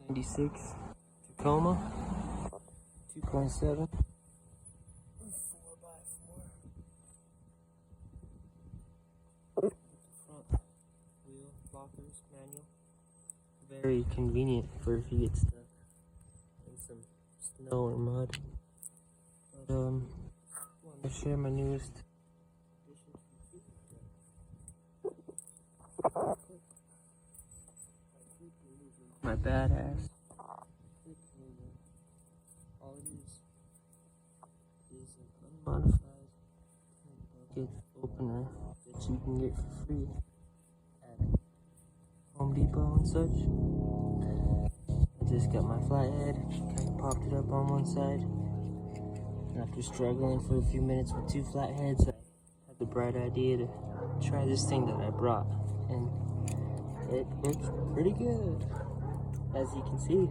96 Tacoma 2.7 4x4 front wheel lockers manual. Very convenient for if you get stuck in some snow or mud. But want to share my newest addition to my badass. All it is an unmodified bucket opener that you can get for free at Home Depot and such. I just got my flathead, kind of popped it up on one side. And after struggling for a few minutes with two flatheads, I had the bright idea to try this thing that I brought, and it works pretty good, as you can see.